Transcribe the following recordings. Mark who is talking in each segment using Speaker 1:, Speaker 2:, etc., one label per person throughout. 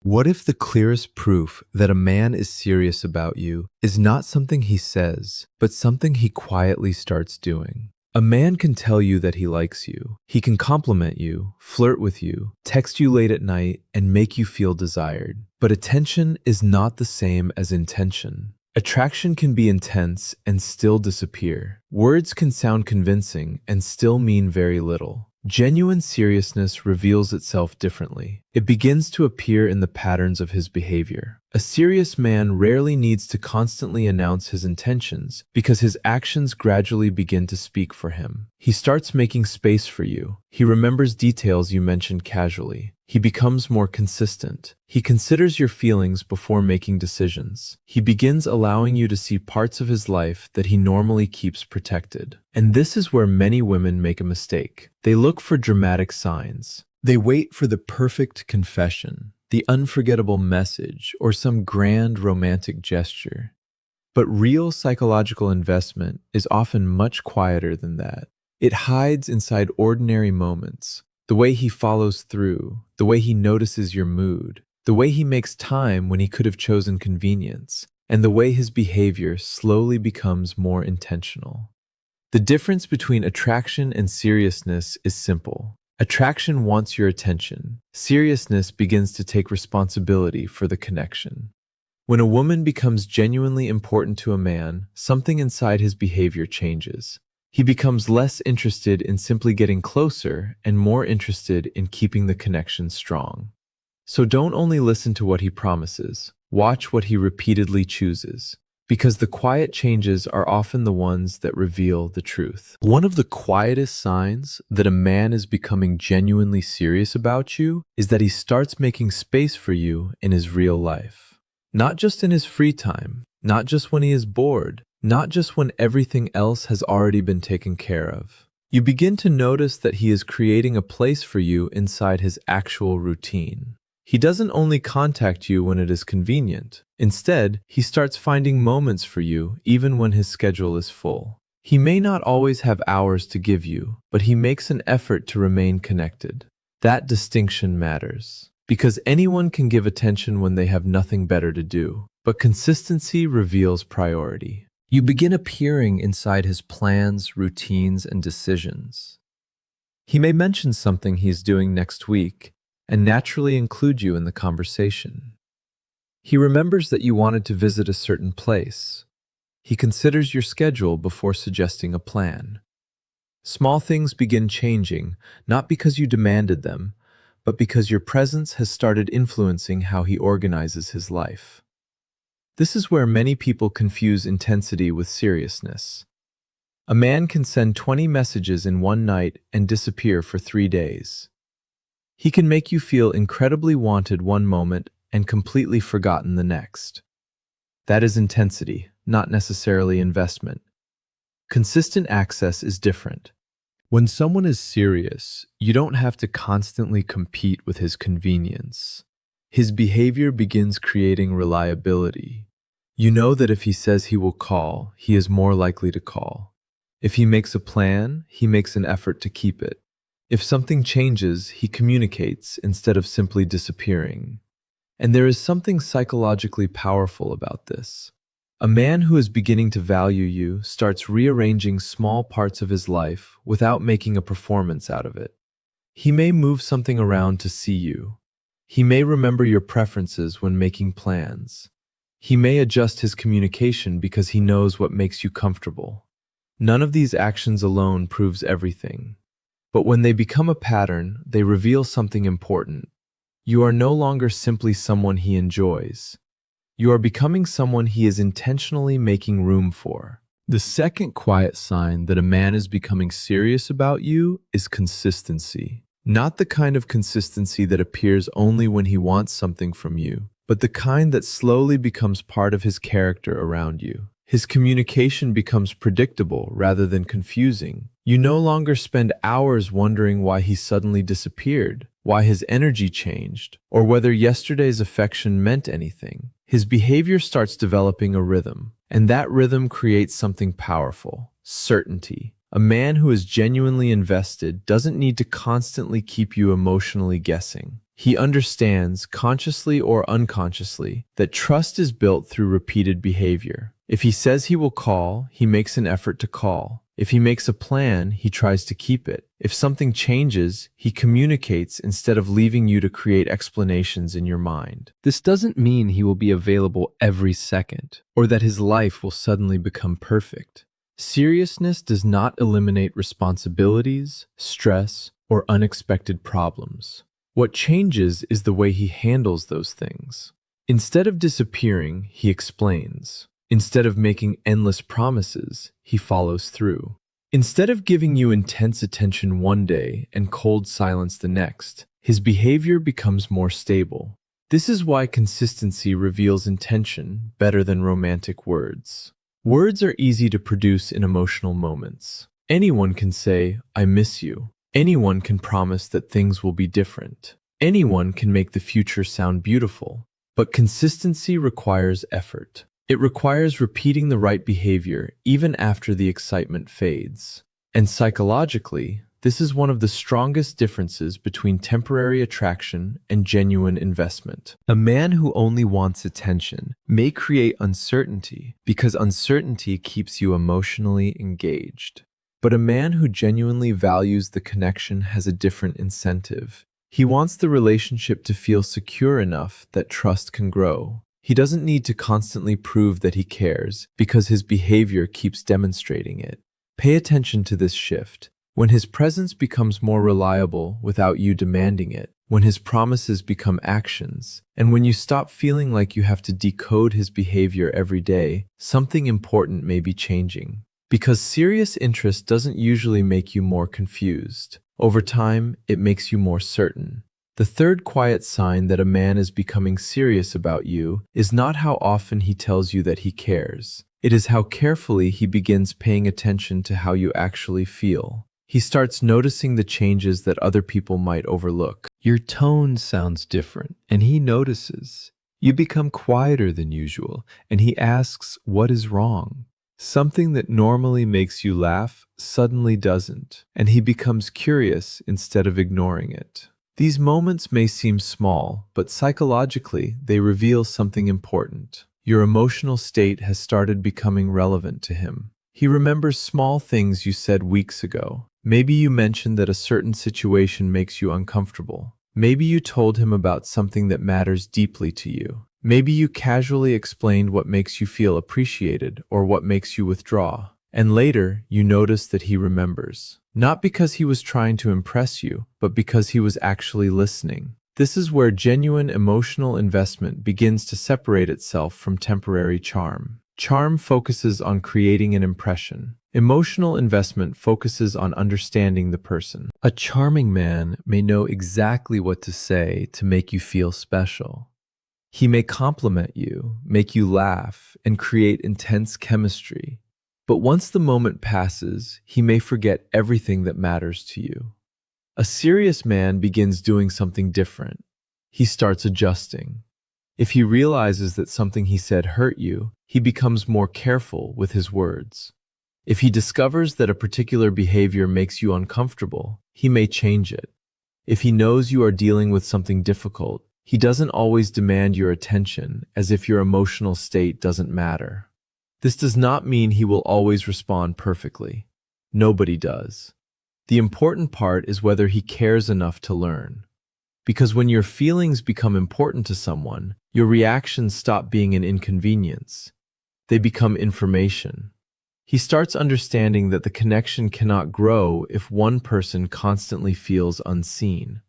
Speaker 1: What if the clearest proof that a man is serious about you is not something he says, but something he quietly starts doing? A man can tell you that he likes you. He can compliment you, flirt with you, text you late at night, and make you feel desired. But attention is not the same as intention. Attraction can be intense and still disappear. Words can sound convincing and still mean very little. Genuine seriousness reveals itself differently. It begins to appear in the patterns of his behavior. A serious man rarely needs to constantly announce his intentions because his actions gradually begin to speak for him. He starts making space for you. He remembers details you mentioned casually. He becomes more consistent. He considers your feelings before making decisions. He begins allowing you to see parts of his life that he normally keeps protected. And this is where many women make a mistake. They look for dramatic signs. They wait for the perfect confession, the unforgettable message, or some grand romantic gesture. But real psychological investment is often much quieter than that. It hides inside ordinary moments. The way he follows through, the way he notices your mood, the way he makes time when he could have chosen convenience, and the way his behavior slowly becomes more intentional. The difference between attraction and seriousness is simple. Attraction wants your attention. Seriousness begins to take responsibility for the connection. When a woman becomes genuinely important to a man, something inside his behavior changes. He becomes less interested in simply getting closer and more interested in keeping the connection strong. So don't only listen to what he promises, watch what he repeatedly chooses, because the quiet changes are often the ones that reveal the truth. One of the quietest signs that a man is becoming genuinely serious about you is that he starts making space for you in his real life. Not just in his free time, not just when he is bored, not just when everything else has already been taken care of. You begin to notice that he is creating a place for you inside his actual routine. He doesn't only contact you when it is convenient. Instead, he starts finding moments for you even when his schedule is full. He may not always have hours to give you, but he makes an effort to remain connected. That distinction matters, because anyone can give attention when they have nothing better to do, but consistency reveals priority. You begin appearing inside his plans, routines, and decisions. He may mention something he's doing next week and naturally include you in the conversation. He remembers that you wanted to visit a certain place. He considers your schedule before suggesting a plan. Small things begin changing, not because you demanded them, but because your presence has started influencing how he organizes his life. This is where many people confuse intensity with seriousness. A man can send 20 messages in one night and disappear for 3 days. He can make you feel incredibly wanted one moment and completely forgotten the next. That is intensity, not necessarily investment. Consistent access is different. When someone is serious, you don't have to constantly compete with his convenience. His behavior begins creating reliability. You know that if he says he will call, he is more likely to call. If he makes a plan, he makes an effort to keep it. If something changes, he communicates instead of simply disappearing. And there is something psychologically powerful about this. A man who is beginning to value you starts rearranging small parts of his life without making a performance out of it. He may move something around to see you. He may remember your preferences when making plans. He may adjust his communication because he knows what makes you comfortable. None of these actions alone proves everything. But when they become a pattern, they reveal something important. You are no longer simply someone he enjoys. You are becoming someone he is intentionally making room for. The second quiet sign that a man is becoming serious about you is consistency. Not the kind of consistency that appears only when he wants something from you, but the kind that slowly becomes part of his character around you. His communication becomes predictable rather than confusing. You no longer spend hours wondering why he suddenly disappeared, why his energy changed, or whether yesterday's affection meant anything. His behavior starts developing a rhythm, and that rhythm creates something powerful: certainty. A man who is genuinely invested doesn't need to constantly keep you emotionally guessing. He understands, consciously or unconsciously, that trust is built through repeated behavior. If he says he will call, he makes an effort to call. If he makes a plan, he tries to keep it. If something changes, he communicates instead of leaving you to create explanations in your mind. This doesn't mean he will be available every second, or that his life will suddenly become perfect. Seriousness does not eliminate responsibilities, stress, or unexpected problems. What changes is the way he handles those things. Instead of disappearing, he explains. Instead of making endless promises, he follows through. Instead of giving you intense attention one day and cold silence the next, his behavior becomes more stable. This is why consistency reveals intention better than romantic words. Words are easy to produce in emotional moments. Anyone can say, "I miss you." Anyone can promise that things will be different. Anyone can make the future sound beautiful. But consistency requires effort. It requires repeating the right behavior even after the excitement fades. And psychologically, this is one of the strongest differences between temporary attraction and genuine investment. A man who only wants attention may create uncertainty because uncertainty keeps you emotionally engaged. But a man who genuinely values the connection has a different incentive. He wants the relationship to feel secure enough that trust can grow. He doesn't need to constantly prove that he cares because his behavior keeps demonstrating it. Pay attention to this shift. When his presence becomes more reliable without you demanding it, when his promises become actions, and when you stop feeling like you have to decode his behavior every day, something important may be changing. Because serious interest doesn't usually make you more confused. Over time, it makes you more certain. The third quiet sign that a man is becoming serious about you is not how often he tells you that he cares. It is how carefully he begins paying attention to how you actually feel. He starts noticing the changes that other people might overlook. Your tone sounds different, and he notices. You become quieter than usual, and he asks, "What is wrong?" Something that normally makes you laugh suddenly doesn't, and he becomes curious instead of ignoring it. These moments may seem small, but psychologically, they reveal something important. Your emotional state has started becoming relevant to him. He remembers small things you said weeks ago. Maybe you mentioned that a certain situation makes you uncomfortable. Maybe you told him about something that matters deeply to you. Maybe you casually explained what makes you feel appreciated or what makes you withdraw. And later, you notice that he remembers. Not because he was trying to impress you, but because he was actually listening. This is where genuine emotional investment begins to separate itself from temporary charm. Charm focuses on creating an impression. Emotional investment focuses on understanding the person. A charming man may know exactly what to say to make you feel special. He may compliment you, make you laugh, and create intense chemistry. But once the moment passes, he may forget everything that matters to you. A serious man begins doing something different. He starts adjusting. If he realizes that something he said hurt you, he becomes more careful with his words. If he discovers that a particular behavior makes you uncomfortable, he may change it. If he knows you are dealing with something difficult, he doesn't always demand your attention as if your emotional state doesn't matter. This does not mean he will always respond perfectly. Nobody does. The important part is whether he cares enough to learn. Because when your feelings become important to someone, your reactions stop being an inconvenience. They become information. He starts understanding that the connection cannot grow if one person constantly feels unseen.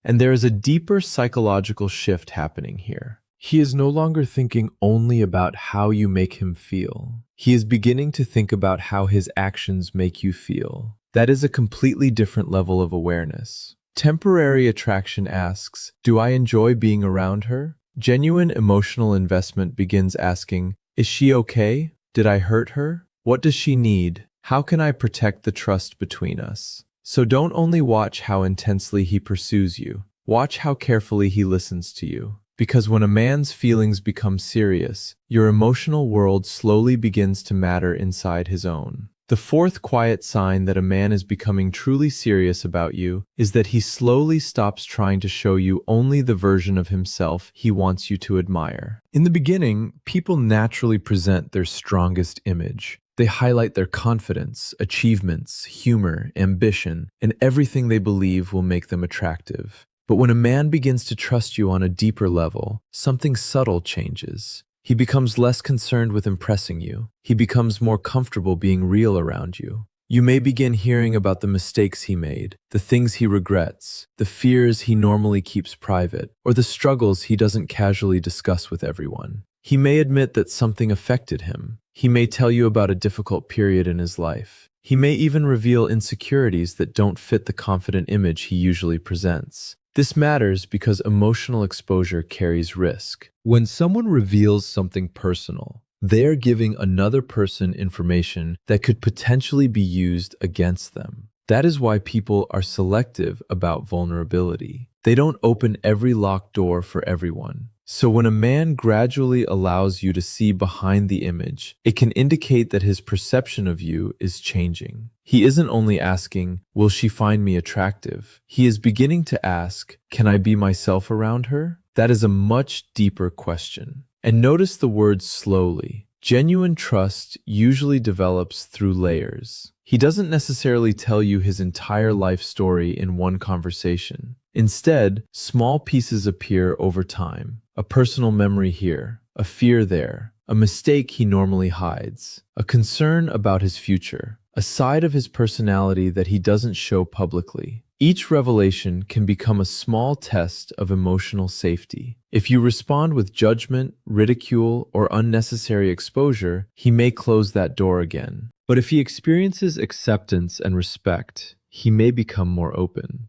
Speaker 1: And there is a deeper psychological shift happening here. He is no longer thinking only about how you make him feel. He is beginning to think about how his actions make you feel. That is a completely different level of awareness. Temporary attraction asks, "Do I enjoy being around her?" Genuine emotional investment begins asking, "Is she okay? Did I hurt her? What does she need? How can I protect the trust between us?" So don't only watch how intensely he pursues you. Watch how carefully he listens to you. Because when a man's feelings become serious, your emotional world slowly begins to matter inside his own. The fourth quiet sign that a man is becoming truly serious about you is that he slowly stops trying to show you only the version of himself he wants you to admire. In the beginning, people naturally present their strongest image. They highlight their confidence, achievements, humor, ambition, and everything they believe will make them attractive. But when a man begins to trust you on a deeper level, something subtle changes. He becomes less concerned with impressing you. He becomes more comfortable being real around you. You may begin hearing about the mistakes he made, the things he regrets, the fears he normally keeps private, or the struggles he doesn't casually discuss with everyone. He may admit that something affected him. He may tell you about a difficult period in his life. He may even reveal insecurities that don't fit the confident image he usually presents. This matters because emotional exposure carries risk. When someone reveals something personal, they're giving another person information that could potentially be used against them. That is why people are selective about vulnerability. They don't open every locked door for everyone. So when a man gradually allows you to see behind the image, it can indicate that his perception of you is changing. He isn't only asking, will she find me attractive? He is beginning to ask, can I be myself around her? That is a much deeper question. And notice the words slowly. Genuine trust usually develops through layers. He doesn't necessarily tell you his entire life story in one conversation. Instead, small pieces appear over time. A personal memory here, a fear there, a mistake he normally hides, a concern about his future, a side of his personality that he doesn't show publicly. Each revelation can become a small test of emotional safety. If you respond with judgment, ridicule, or unnecessary exposure, he may close that door again. But if he experiences acceptance and respect, he may become more open.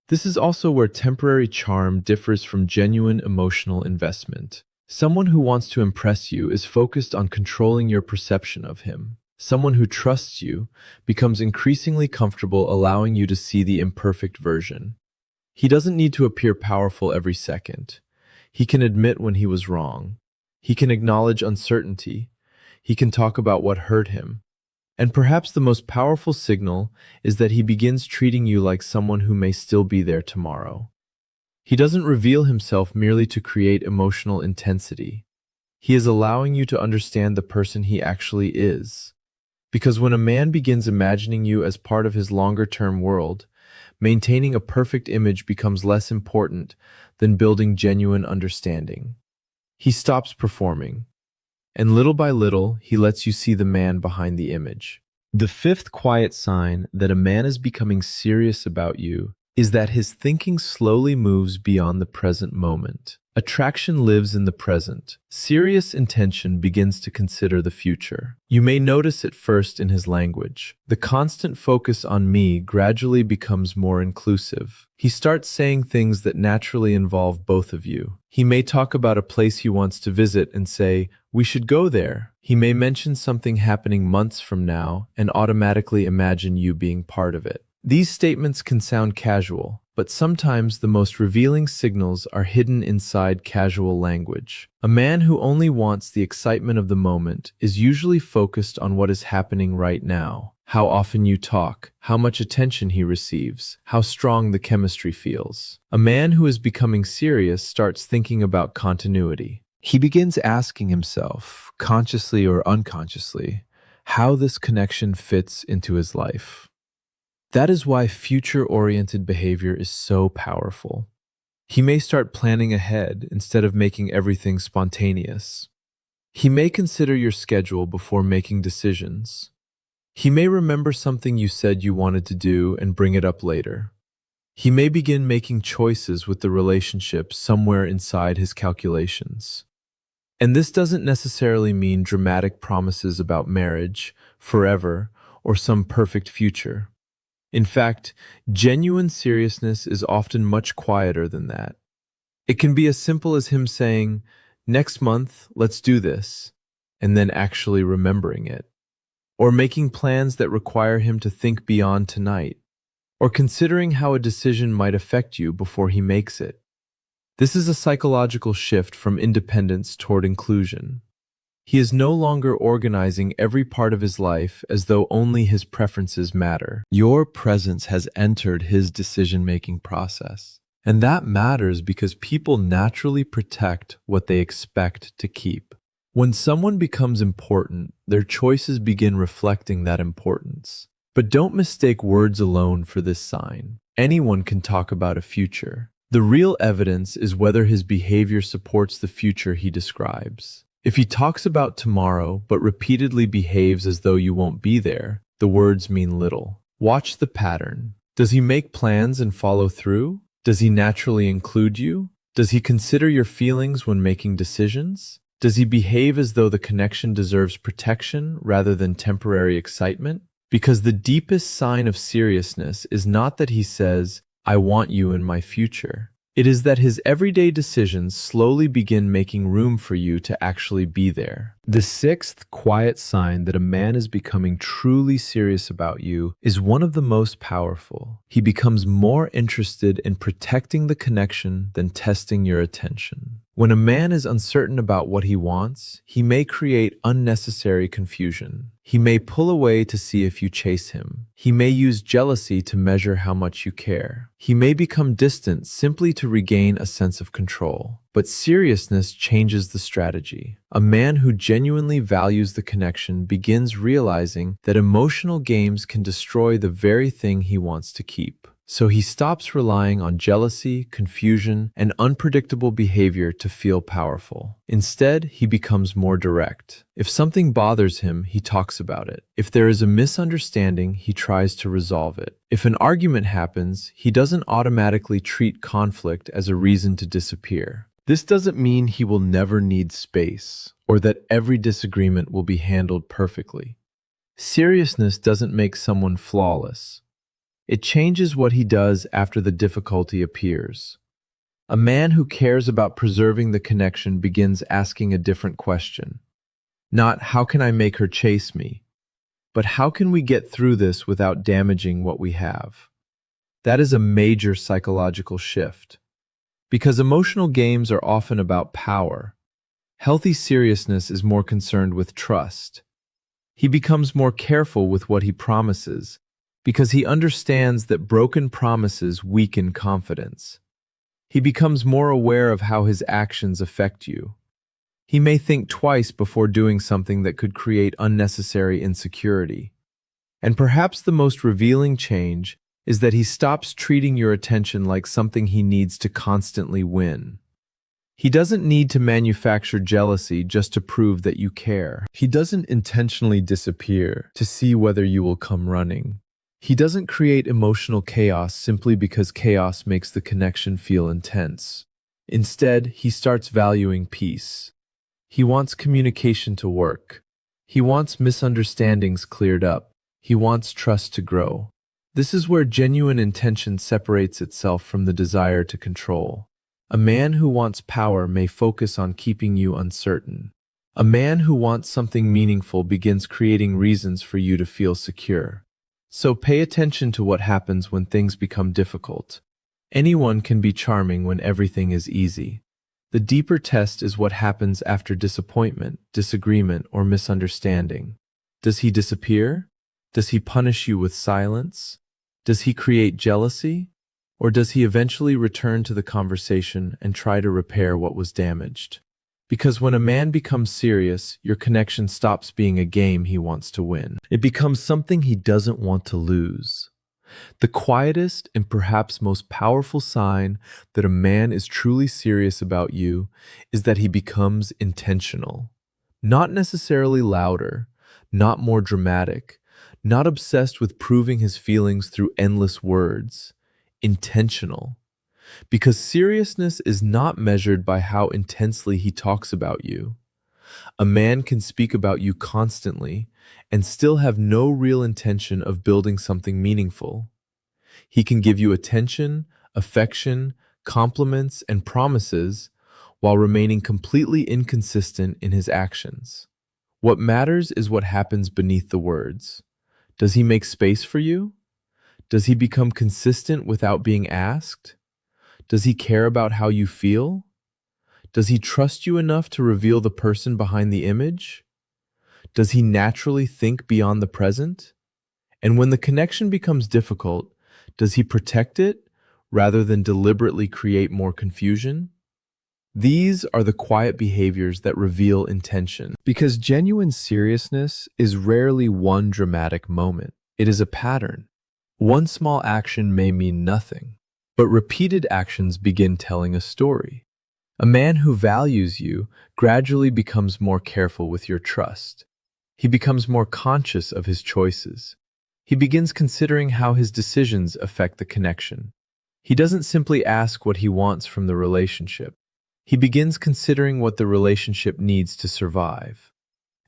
Speaker 1: This is also where temporary charm differs from genuine emotional investment. Someone who wants to impress you is focused on controlling your perception of him. Someone who trusts you becomes increasingly comfortable allowing you to see the imperfect version. He doesn't need to appear powerful every second. He can admit when he was wrong. He can acknowledge uncertainty. He can talk about what hurt him. And perhaps the most powerful signal is that he begins treating you like someone who may still be there tomorrow. He doesn't reveal himself merely to create emotional intensity. He is allowing you to understand the person he actually is. Because when a man begins imagining you as part of his longer-term world, maintaining a perfect image becomes less important than building genuine understanding. He stops performing. And little by little, he lets you see the man behind the image. The fifth quiet sign that a man is becoming serious about you is that his thinking slowly moves beyond the present moment. Attraction lives in the present. Serious intention begins to consider the future. You may notice it first in his language. The constant focus on me gradually becomes more inclusive. He starts saying things that naturally involve both of you. He may talk about a place he wants to visit and say, "We should go there." He may mention something happening months from now and automatically imagine you being part of it. These statements can sound casual, but sometimes the most revealing signals are hidden inside casual language. A man who only wants the excitement of the moment is usually focused on what is happening right now. How often you talk, how much attention he receives, how strong the chemistry feels. A man who is becoming serious starts thinking about continuity. He begins asking himself, consciously or unconsciously, how this connection fits into his life. That is why future-oriented behavior is so powerful. He may start planning ahead instead of making everything spontaneous. He may consider your schedule before making decisions. He may remember something you said you wanted to do and bring it up later. He may begin making choices with the relationship somewhere inside his calculations. And this doesn't necessarily mean dramatic promises about marriage, forever, or some perfect future. In fact, genuine seriousness is often much quieter than that. It can be as simple as him saying, "Next month, let's do this," and then actually remembering it. Or making plans that require him to think beyond tonight. Or considering how a decision might affect you before he makes it. This is a psychological shift from independence toward inclusion. He is no longer organizing every part of his life as though only his preferences matter. Your presence has entered his decision-making process. And that matters because people naturally protect what they expect to keep. When someone becomes important, their choices begin reflecting that importance. But don't mistake words alone for this sign. Anyone can talk about a future. The real evidence is whether his behavior supports the future he describes. If he talks about tomorrow but repeatedly behaves as though you won't be there, the words mean little. Watch the pattern. Does he make plans and follow through? Does he naturally include you? Does he consider your feelings when making decisions? Does he behave as though the connection deserves protection rather than temporary excitement? Because the deepest sign of seriousness is not that he says, "I want you in my future." It is that his everyday decisions slowly begin making room for you to actually be there. The sixth quiet sign that a man is becoming truly serious about you is one of the most powerful. He becomes more interested in protecting the connection than testing your attention. When a man is uncertain about what he wants, he may create unnecessary confusion. He may pull away to see if you chase him. He may use jealousy to measure how much you care. He may become distant simply to regain a sense of control. But seriousness changes the strategy. A man who genuinely values the connection begins realizing that emotional games can destroy the very thing he wants to keep. So he stops relying on jealousy, confusion, and unpredictable behavior to feel powerful. Instead, he becomes more direct. If something bothers him, he talks about it. If there is a misunderstanding, he tries to resolve it. If an argument happens, he doesn't automatically treat conflict as a reason to disappear. This doesn't mean he will never need space, or that every disagreement will be handled perfectly. Seriousness doesn't make someone flawless. It changes what he does after the difficulty appears. A man who cares about preserving the connection begins asking a different question. Not, "How can I make her chase me?" but "How can we get through this without damaging what we have?" That is a major psychological shift. Because emotional games are often about power, healthy seriousness is more concerned with trust. He becomes more careful with what he promises, because he understands that broken promises weaken confidence. He becomes more aware of how his actions affect you. He may think twice before doing something that could create unnecessary insecurity. And perhaps the most revealing change is that he stops treating your attention like something he needs to constantly win. He doesn't need to manufacture jealousy just to prove that you care. He doesn't intentionally disappear to see whether you will come running. He doesn't create emotional chaos simply because chaos makes the connection feel intense. Instead, he starts valuing peace. He wants communication to work. He wants misunderstandings cleared up. He wants trust to grow. This is where genuine intention separates itself from the desire to control. A man who wants power may focus on keeping you uncertain. A man who wants something meaningful begins creating reasons for you to feel secure. So pay attention to what happens when things become difficult. Anyone can be charming when everything is easy. The deeper test is what happens after disappointment, disagreement, or misunderstanding. Does he disappear? Does he punish you with silence? Does he create jealousy? Or does he eventually return to the conversation and try to repair what was damaged? Because when a man becomes serious, your connection stops being a game he wants to win. It becomes something he doesn't want to lose. The quietest and perhaps most powerful sign that a man is truly serious about you is that he becomes intentional. Not necessarily louder, not more dramatic, not obsessed with proving his feelings through endless words. Intentional. Because seriousness is not measured by how intensely he talks about you. A man can speak about you constantly and still have no real intention of building something meaningful. He can give you attention, affection, compliments, and promises while remaining completely inconsistent in his actions. What matters is what happens beneath the words. Does he make space for you? Does he become consistent without being asked? Does he care about how you feel? Does he trust you enough to reveal the person behind the image? Does he naturally think beyond the present? And when the connection becomes difficult, does he protect it rather than deliberately create more confusion? These are the quiet behaviors that reveal intention. Because genuine seriousness is rarely one dramatic moment. It is a pattern. One small action may mean nothing, but repeated actions begin telling a story. A man who values you gradually becomes more careful with your trust. He becomes more conscious of his choices. He begins considering how his decisions affect the connection. He doesn't simply ask what he wants from the relationship. He begins considering what the relationship needs to survive.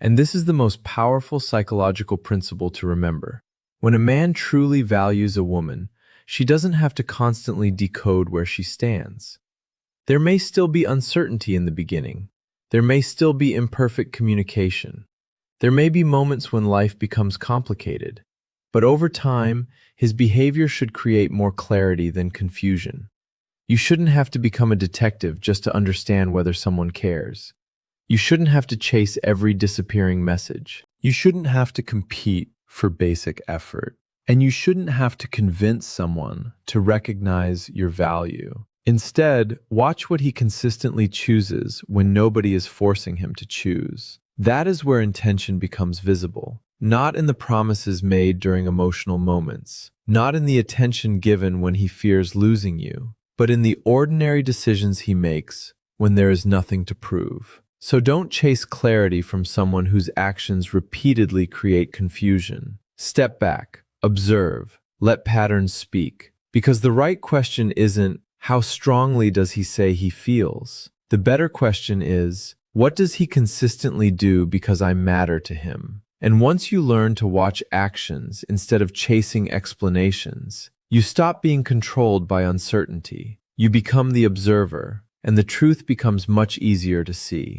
Speaker 1: And this is the most powerful psychological principle to remember. When a man truly values a woman, she doesn't have to constantly decode where she stands. There may still be uncertainty in the beginning. There may still be imperfect communication. There may be moments when life becomes complicated. But over time, his behavior should create more clarity than confusion. You shouldn't have to become a detective just to understand whether someone cares. You shouldn't have to chase every disappearing message. You shouldn't have to compete for basic effort. And you shouldn't have to convince someone to recognize your value. Instead, watch what he consistently chooses when nobody is forcing him to choose. That is where intention becomes visible. Not in the promises made during emotional moments, not in the attention given when he fears losing you, but in the ordinary decisions he makes when there is nothing to prove. So don't chase clarity from someone whose actions repeatedly create confusion. Step back, observe, let patterns speak. Because the right question isn't, how strongly does he say he feels? The better question is, what does he consistently do because I matter to him? And once you learn to watch actions instead of chasing explanations, you stop being controlled by uncertainty. You become the observer, and the truth becomes much easier to see.